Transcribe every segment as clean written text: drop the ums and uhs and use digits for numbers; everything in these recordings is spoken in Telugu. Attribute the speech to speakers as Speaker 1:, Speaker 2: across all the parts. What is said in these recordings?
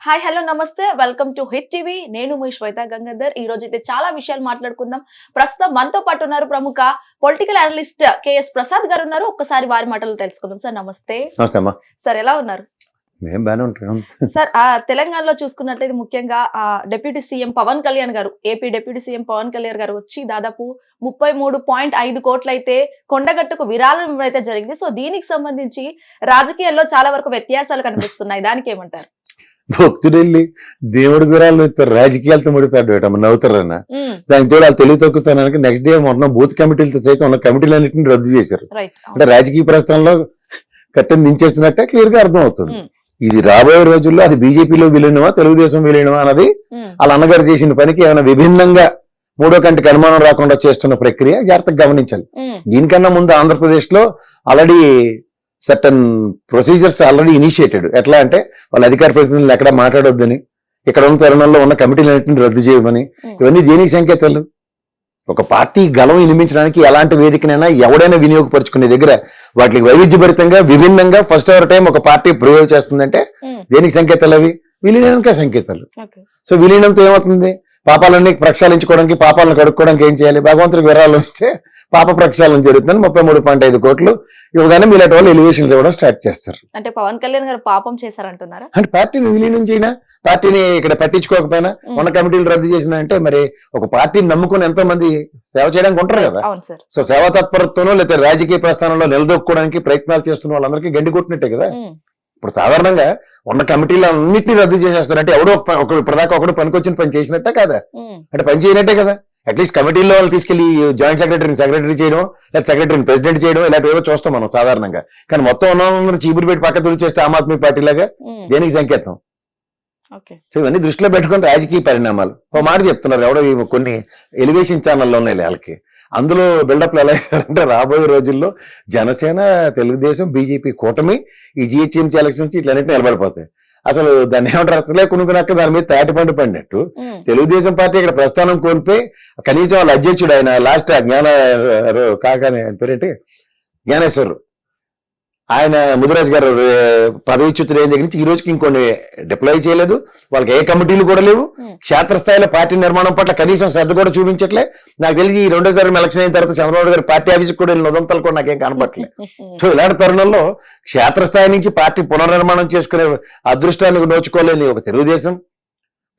Speaker 1: హాయ్ హలో నమస్తే వెల్కమ్ టు హిట్ టీవీ. నేను మీ శ్వేత గంగాధర్. ఈ రోజు అయితే చాలా విషయాలు మాట్లాడుకుందాం. ప్రస్తుతం మనతో పాటు ఉన్నారు ప్రముఖ పొలిటికల్ అనలిస్ట్ కేఎస్ ప్రసాద్ గారు ఉన్నారు. ఒక్కసారి వారి మాటలు తెలుసుకుందాం. సార్ నమస్తే.
Speaker 2: నమస్తే అమ్మా.
Speaker 1: సార్ ఎలా ఉన్నారు?
Speaker 2: మేము బాగానే ఉంటాం
Speaker 1: సార్. తెలంగాణలో చూసుకున్నట్లయితే ముఖ్యంగా deputy CM Pawan Kalyan garu, AP deputy CM Pawan Kalyan garu వచ్చి దాదాపు 33.5 కోట్లు అయితే కొండగట్టుకు విరాళం అయితే జరిగింది. సో దీనికి సంబంధించి రాజకీయాల్లో చాలా వరకు వ్యత్యాసాలు కనిపిస్తున్నాయి. దానికి ఏమంటారు?
Speaker 2: భక్తుడు వెళ్ళి దేవుడి గురాలు రాజకీయాలతో ముడిపెట్టడం నవ్వుతారన్న దానికి తోడు వాళ్ళు తెలివి తొక్కుతానికి నెక్స్ట్ డే మొన్న బూత్ కమిటీలతో సైతం ఉన్న కమిటీలన్నింటినీ రద్దు చేశారు. అంటే రాజకీయ ప్రస్థానంలో కట్టెను దించేస్తున్నట్టే క్లియర్ గా అర్థం అవుతుంది. ఇది రాబోయే రోజుల్లో అది బీజేపీలో విలీనమా తెలుగుదేశం విలీనమా అన్నది వాళ్ళ అన్నగారు చేసిన పనికి ఏమైనా విభిన్నంగా మూడో కంటికి అనుమానం రాకుండా చేస్తున్న ప్రక్రియ జాగ్రత్తగా గమనించాలి. దీనికన్నా ముందు ఆంధ్రప్రదేశ్ లో already certain procedures already initiated. ఎట్లా అంటే వాళ్ళ అధికార ప్రతినిధులు ఎక్కడ మాట్లాడొద్దని, ఇక్కడ ఉన్న తరుణంలో ఉన్న కమిటీలన్నింటినీ రద్దు చేయమని, ఇవన్నీ దేనికి సంకేతాలు? ఒక పార్టీ గలం నిర్మించడానికి ఎలాంటి వేదికనైనా ఎవడైనా వినియోగపరుచుకునే దగ్గర వాటికి వైవిధ్యభరితంగా విభిన్నంగా ఫస్ట్ ఎవర్ టైం ఒక పార్టీ ప్రయోగం చేస్తుందంటే దేనికి సంకేతాలు? అవి విలీనానికే సంకేతాలు. సో విలీనంతో ఏమవుతుంది? పాపాలన్నీ ప్రక్షాళించుకోవడానికి, పాపాలను కడుక్కోవడానికి ఏం చేయాలి? భగవంతుడికి విరాళం ఇస్తే పాప ప్రక్షాళన జరుగుతుంది. 33.5 కోట్లు ఇవ్వగానే మీలాంటి వాళ్ళు ఎలివేషన్స్ ఇవ్వడం స్టార్ట్ చేస్తారు.
Speaker 1: అంటే పవన్ కళ్యాణ్ గారు పాపం చేశారంటున్నారా?
Speaker 2: అంటే పార్టీని విలీనం చేయనా, పార్టీని ఇక్కడ పట్టించుకోకపోయినా, ఉన్న కమిటీలు రద్దు చేసినా అంటే మరి ఒక పార్టీని నమ్ముకుని ఎంతో మంది సేవ చేయడానికి ఉంటారు కదా. సో సేవా తత్పరతోనో లేకపోతే రాజకీయ ప్రస్థానంలో నిలదొక్కుకోవడానికి ప్రయత్నాలు చేస్తున్న వాళ్ళందరికీ గండి కొట్టినట్టే కదా. ఇప్పుడు సాధారణంగా ఉన్న కమిటీలు అన్నింటినీ రద్దు చేసేస్తారంటే ఎవడో ఇప్పటిదాకా ఒకడు పనికొచ్చిన పని చేసినట్టే కదా, అంటే పని చేయనట్టే కదా. అట్లీస్ట్ కమిటీల్లో వాళ్ళు తీసుకెళ్లి జాయింట్ సెక్రటరీ చేయడం, లేదా సెక్రటరీని ప్రెసిడెంట్ చేయడం, ఇలాంటివేవో చూస్తాం మనం సాధారణంగా. కానీ మొత్తం ఉన్న చీపురు పెట్టి పక్క తుడి చేస్తే ఆమ్ ఆద్మీ పార్టీ లాగా దేనికి సంకేతం? సో ఇవన్నీ దృష్టిలో పెట్టుకుని రాజకీయ పరిణామాలు ఓ మాట చెప్తున్నారు. ఎవడో కొన్ని ఎలివేషన్ ఛానల్లో ఉన్నాయి వాళ్ళకి. అందులో బిల్డప్లు ఎలా అయ్యారంటే రాబోయే రోజుల్లో జనసేన, తెలుగుదేశం, బీజేపీ కూటమి ఈ జిహెచ్ఎంసీ ఎలక్షన్స్ ఇట్లన్నింటినీ నిలబడిపోతాయి. అసలు దాన్ని ఏమంటారు? అసలే కొనుక్కున్నాక దాని మీద తాటిపండు పడినట్టు తెలుగుదేశం పార్టీ ఇక్కడ ప్రస్థానం కోల్పోయి కనీసం వాళ్ళ అధ్యక్షుడు ఆయన లాస్ట్ కాకనే పేరేంటి జ్ఞానేశ్వర్, ఆయన ముదిరాజ్ గారు పదవిచ్యుతులు అయిన దగ్గర నుంచి ఈ రోజుకి ఇంకొన్ని డిప్లాయ్ చేయలేదు. వాళ్ళకి ఏ కమిటీలు కూడా లేవు. క్షేత్రస్థాయిలో పార్టీ నిర్మాణం పట్ల కనీసం శ్రద్ధ కూడా చూపించట్లే. నాకు తెలిసి ఈ రెండోసారి ఎలక్షన్ అయిన తర్వాత చంద్రబాబు గారు పార్టీ ఆఫీస్కి కూడా వెళ్ళిన ఉదంతాలు కూడా నాకేం కనపట్లేదు. సో ఇలాంటి తరుణంలో క్షేత్రస్థాయి నుంచి పార్టీ పునర్నిర్మాణం చేసుకునే అదృష్టానికి నోచుకోలేని ఒక తెలుగుదేశం,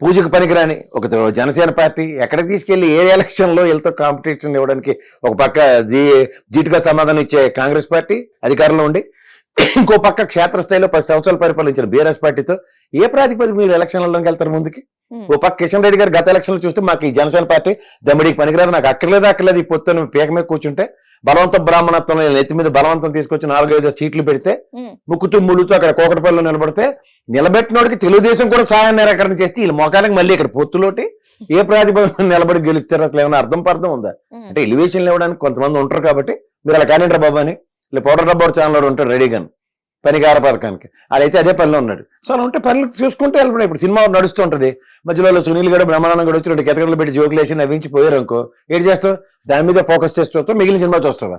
Speaker 2: పూజకు పనికిరాని ఒక జనసేన పార్టీ ఎక్కడికి తీసుకెళ్లి ఏ ఎలక్షన్ లో వీళ్ళతో కాంపిటీషన్ ఇవ్వడానికి ఒక పక్క జీటుగా సమాధానం ఇచ్చే కాంగ్రెస్ పార్టీ అధికారంలో ఉండి, ఇంకో పక్క క్షేత్రస్థాయిలో 10 సంవత్సరాలు పరిపాలించిన బీఆర్ఎస్ పార్టీతో ఏ ప్రాతిపదిక మీరు ఎలక్షన్లలోకి వెళ్తారు ముందుకి? ఓ పక్క కిషన్ రెడ్డి గారు గత ఎలక్షన్లు చూస్తే మాకు ఈ జనసేన పార్టీ దమ్మిడికి పనికిరాదు, నాకు అక్కర్లేదు ఈ పొత్తు పీక మీద కూర్చుంటే బలవంత బ్రాహ్మణత్వం నెత్తి మీద బలవంతం తీసుకొచ్చి 4-5 సీట్లు పెడితే ముక్కుతూ ముళ్ళుతూ అక్కడ కోకటపల్లిలో నిలబడితే నిలబెట్టినోడికి తెలుగుదేశం కూడా సహాయ నిరాకరణ చేస్తే వీళ్ళ మోకాలకి మళ్ళీ ఇక్కడ పొత్తులోటి ఏ ప్రాతిపదికన నిలబడి గెలుస్తారు? అసలు ఏమైనా అర్థం ఉందా? అంటే ఎలివేషన్లు ఇవ్వడానికి కొంతమంది ఉంటారు కాబట్టి మీరు అలా కానింటారు బాబా అని ఇలా పౌడర్ రబ్బర్ ఛానల్ ఉంటాడు రెడీగా పనికార పథకానికి. అదైతే అదే పనిలో ఉన్నాడు. సో అలా ఉంటే పనులు చూసుకుంటే వెళ్ళిపోయి ఇప్పుడు సినిమా నడుస్తుంటది, మధ్యలో సునీల్ గడ బ్రహ్మానందం కూడా వచ్చి 2 కెతకలు పెట్టి జోకులు వేసి నవ్వించి పోయారు అనుకో, ఏడు చేస్తావు? దాని మీద ఫోకస్ చేస్తూ మిగిలిన సినిమా చూస్తావా?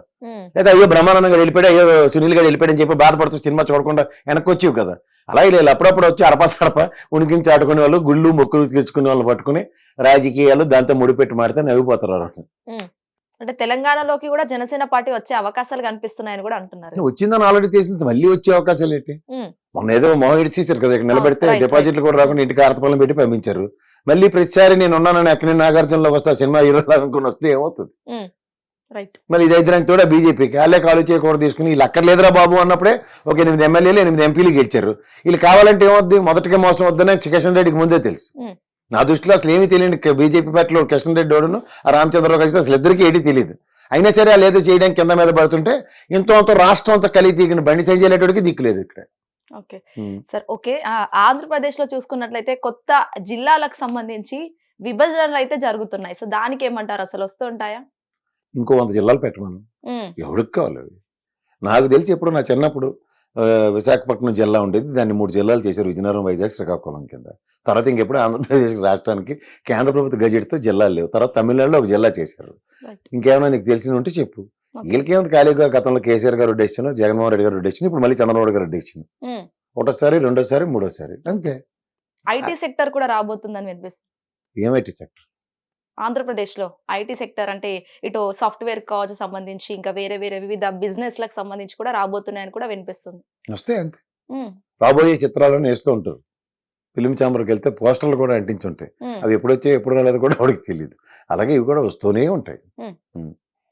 Speaker 2: లేదా అయ్యో బ్రహ్మానందం గడు వెళ్ళిపోయాడు, అయ్యో సునీల్ గడ వెళ్ళిపోయాడని చెప్పి బాధపడుతూ సినిమా చూడకుండా వెనక్కి వచ్చేవి కదా. అలా ఇలా అప్పుడప్పుడు వచ్చి అడప ఉనికించి ఆడుకునే వాళ్ళు, గుళ్ళు మొక్కులు తెచ్చుకునే వాళ్ళు పట్టుకుని రాజకీయాలు దాంతో ముడిపెట్టి మారితే నవ్విపోతారు.
Speaker 1: అంటే తెలంగాణలోకి కూడా జనసేన పార్టీ వచ్చే అవకాశాలు కనిపిస్తున్నాయని కూడా అంటున్నారు.
Speaker 2: వచ్చిందని ఆల్రెడీ చేసింది, మళ్ళీ వచ్చే అవకాశాలు ఏంటి? మొన్న ఏదో మొహం ఇడిచేసారు కదా, ఇక్కడ నిలబెడితే డిపాజిట్లు కూడా రాకుండా ఇంటికి ఆర్తపల్లం పెట్టి పంపించారు. మళ్ళీ ప్రతిసారి నేను ఉన్నానని అక్కడ నాగార్జునలోకి వస్తా సినిమా హీరోలు అనుకుని వస్తే ఏమవుతుంది? మళ్ళీ ఇది అయితే తోడా బీజేపీకి వాళ్ళే కాలు చేయకూడదు తీసుకుని వీళ్ళు అక్కర్లేదురా బాబు అన్నప్పుడే ఒక 8 ఎమ్మెల్యేలు 8 ఎంపీలు గెలిచారు. వీళ్ళు కావాలంటే ఏమవుద్ది? మొదటిగా మోసం వద్దని కిషన్ రెడ్డికి ముందే తెలుసు. నా దృష్టిలో అసలు ఏమీ తెలియని బీజేపీ పార్టీలో కిషన్ రెడ్డి ఓడును ఆ రామచంద్రరావు కలిసి అసలు ఇద్దరికి ఏది తెలియదు. అయినా సరే వాళ్ళు ఏదో చేయడానికి కింద మీద పడుతుంటే ఇంత రాష్ట్రం అంతా కలిగి తీగిన బండి సంజయ్ దిక్కులేదు ఇక్కడ.
Speaker 1: Okay sir. ఓకే, ఆంధ్రప్రదేశ్ లో చూసుకున్నట్లయితే కొత్త జిల్లాలకు సంబంధించి విభజనలు అయితే జరుగుతున్నాయి. సో దానికి ఏమంటారు? అసలు వస్తుంటాయా?
Speaker 2: ఇంకో 100 జిల్లాలు పెట్టమను, ఎవరికి కావాలి? నాకు తెలిసి ఎప్పుడు నా చిన్నప్పుడు విశాఖపట్నం జిల్లా ఉండేది, దాన్ని 3 జిల్లాలు చేశారు, విజయనగరం, వైజాగ్, శ్రీకాకుళం కింద. తర్వాత ఇంకెప్పుడు ఆంధ్రప్రదేశ్ రాష్ట్రానికి కేంద్ర ప్రభుత్వ గజెట్తో జిల్లాలు లేవు. తర్వాత తమిళనాడులో ఒక జిల్లా చేశారు. ఇంకేమైనా నీకు తెలిసిన ఉంటే చెప్పు. వీళ్ళకేముంది? ఖాళీగా గతంలో కేసీఆర్ గారు డెసిషన్, జగన్మోహన్ రెడ్డి గారు డెసిషన్, ఇప్పుడు మళ్ళీ చంద్రబాబు గారు డెసిషన్. ఒకటోసారి, రెండోసారి, మూడోసారి అంతే.
Speaker 1: ఐటీ సెక్టర్ కూడా రాబోతుందని వినిపిస్తుంది
Speaker 2: ఏమైటీ సెక్టర్
Speaker 1: ఆంధ్రప్రదేశ్ లో. ఐటీ సెక్టర్ అంటే ఇటు సాఫ్ట్వేర్ కావచ్చు సంబంధించి ఇంకా వేరే వేరే వివిధ బిజినెస్ లకు సంబంధించి కూడా రాబోతున్నాయని కూడా వినిపిస్తుంది.
Speaker 2: వస్తే అంతే, రాబోయే చిత్రాలను వేస్తూ ఉంటారు. ఫిలిం ఛాంబర్కి వెళ్తే పోస్టర్లు కూడా అంటించుంటాయి. అవి ఎప్పుడొచ్చే ఎప్పుడు రాలేదు కూడా వాడికి తెలియదు. అలాగే ఇవి కూడా వస్తూనే ఉంటాయి.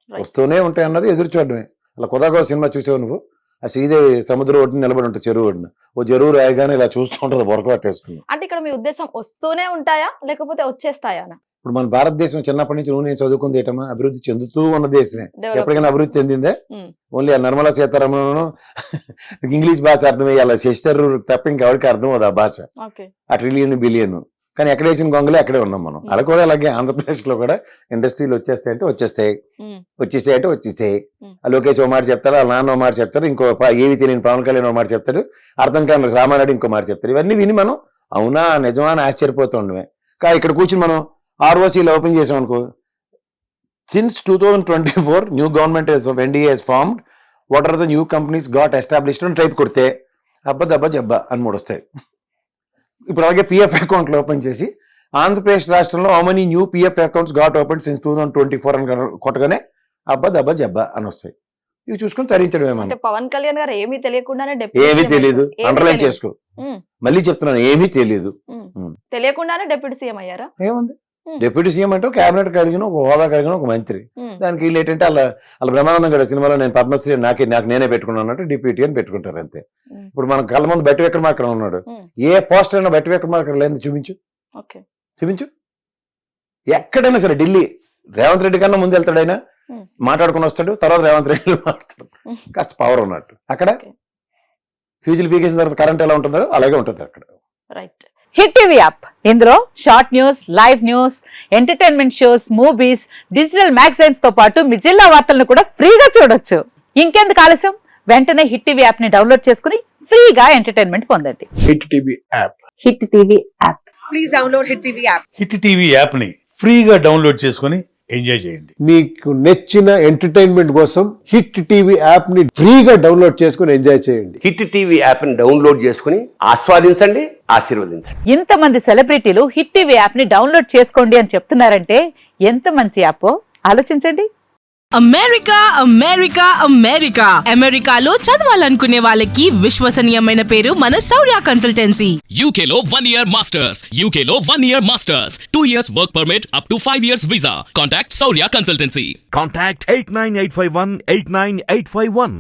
Speaker 2: వస్తూనే ఉంటాయి అన్నది ఎదురు చూడడమే. అలా కొత్తగా సినిమా చూసావు నువ్వు, ఆ శ్రీదేవి సముద్రం ఒడ్డున నిలబడి ఉంటుంది, చెరువు ఒడ్డున. ఓ చెరువు రాయగానే ఇలా చూస్తూ ఉంటుంది బొరక పట్టేసుకుని.
Speaker 1: అంటే ఇక్కడ మీ ఉద్దేశం వస్తూనే ఉంటాయా లేకపోతే వచ్చేస్తాయా?
Speaker 2: ఇప్పుడు మన భారతదేశం చిన్నప్పటి నుంచి నువ్వు నేను చదువుకుంది ఏటమ్మా, అభివృద్ధి చెందుతూ ఉన్న దేశమే. ఎప్పటికైనా అభివృద్ధి చెందిందే? ఓన్లీ ఆ నిర్మలా సీతారామన్ ఇంగ్లీష్ భాష అర్థమయ్యాలి, శశిధర్ తప్ప ఇంకెవరికి అర్థం అవుతుంది ఆ భాష. ఆ ట్రిలియన్ బిలియన్ కానీ ఎక్కడ వేసిన గొంగలే అక్కడే ఉన్నాం మనం. అలా కూడా అలాగే ఆంధ్రప్రదేశ్ లో కూడా ఇండస్ట్రీలు వచ్చేస్తాయంటే వచ్చేస్తాయి, వచ్చేసాయంటే వచ్చేసాయి. ఆ లోకేష్ ఓ మాట చెప్తారు, వాళ్ళ నాన్న ఓ మాట చెప్తారు, ఇంకో ఏవి తెలియని పవన్ కళ్యాణ్ ఓ మాట చెప్తాడు, అర్థం కాని రామారెడ్డి ఇంకో మాట చెప్తారు. ఇవన్నీ విని మనం అవునా నిజమా అని ఆశ్చర్యపోతూ ఉండమే. ఇక్కడ కూర్చుని మనం ROCలు ఓపెన్ చేసాం అనుకో, since 2024 new government of NDA has formed, what are the new companies got established అని టైప్ కొడితే అబ్బా జబ్బా అని 3 వస్తాయి. ఇప్పుడు అలాగే PF అకౌంట్లు ఓపెన్ చేసి ఆంధ్రప్రదేశ్ రాష్ట్రంలో how many new PF accounts got open since 2024 అని కొట్టగానే అబ్బా జబ్బా అని వస్తాయి. ఇవి చూసుకొని తరించడమే మనం.
Speaker 1: పవన్ కళ్యాణ్ గారు ఏమీ తెలియకుండానే
Speaker 2: ఏమీ తెలియదు, అండర్లైన్ చేసుకో, మళ్ళీ చెప్తున్నాను, ఏమీ తెలియదు,
Speaker 1: తెలియకుండానే డిప్యూటీ సీఎం అయ్యారా?
Speaker 2: ఏముంది, డిప్యూటీ సీఎం అంటే క్యాబినెట్ కలిగిన ఒక హోదా కలిగిన ఒక మంత్రి. దానికి వీళ్ళు ఏంటంటే వాళ్ళ బ్రహ్మానందం గడ సినిమాలో నేను పద్మశ్రీ నాకు నేనే పెట్టుకున్నాను అన్నట్టు డిప్యూటీ అని పెట్టుకుంటారు అంతే. ఇప్పుడు మన కళ్ళ ముందు బట్టి విక్రమార్క ఉన్నాడు, ఏ పోస్టర్ అయినా బట్టి విక్రమార్క లేదు చూపించు. ఎక్కడైనా సరే ఢిల్లీ రేవంత్ రెడ్డి కన్నా ముందు వెళ్తాడు, ఆయన మాట్లాడుకుని వస్తాడు, తర్వాత రేవంత్ రెడ్డి మాట్లాడతాడు, కాస్త పవర్ ఉన్నట్టు. అక్కడ ఫ్యూజులు పీకేసిన తర్వాత కరెంట్ ఎలా ఉంటుందో అలాగే ఉంటుంది అక్కడ.
Speaker 1: రైట్.
Speaker 3: హిట్ టీవీ యాప్, ఇందులో short news, live news, entertainment shows, movies, digital magazines తో పాటు మీ జిల్లా వార్తలను కూడా ఫ్రీగా చూడొచ్చు. ఇంకెందుకు ఆలస్యం, వెంటనే హిట్ టీవీ యాప్ ని డౌన్లోడ్ చేసుకుని ఫ్రీగా ఎంటర్టైన్మెంట్ పొందండి.
Speaker 4: Hit TV app,
Speaker 3: hit TV app,
Speaker 5: please download hit TV app.
Speaker 4: Hit TV app ని ఫ్రీగా డౌన్లోడ్ చేసుకుని ఎంజాయ్ చేయండి.
Speaker 6: మీకు నచ్చిన ఎంటర్టైన్మెంట్ కోసం హిట్ టీవీ యాప్ ని ఫ్రీగా డౌన్లోడ్ చేసుకుని ఎంజాయ్ చేయండి.
Speaker 7: హిట్ టీవీ యాప్ ని డౌన్లోడ్ చేసుకుని ఆస్వాదించండి, ఆశీర్వదించండి.
Speaker 3: ఇంతమంది సెలబ్రిటీలు హిట్ టీవీ యాప్ ని డౌన్లోడ్ చేసుకోండి అని చెప్తున్నారంటే ఎంత మంచి యాప్ ఆలోచించండి.
Speaker 5: అమెరికా అమెరికాలో చదవాలనుకునే వాళ్ళకి విశ్వసనీయమైన పేరు మన శౌర్య కన్సల్టెన్సీ.
Speaker 8: UK లో 1 year masters, UK లో 1 year masters, 2 years work permit up to 5 years visa. Contact Saurya Consultancy.
Speaker 9: Contact 89851 89851.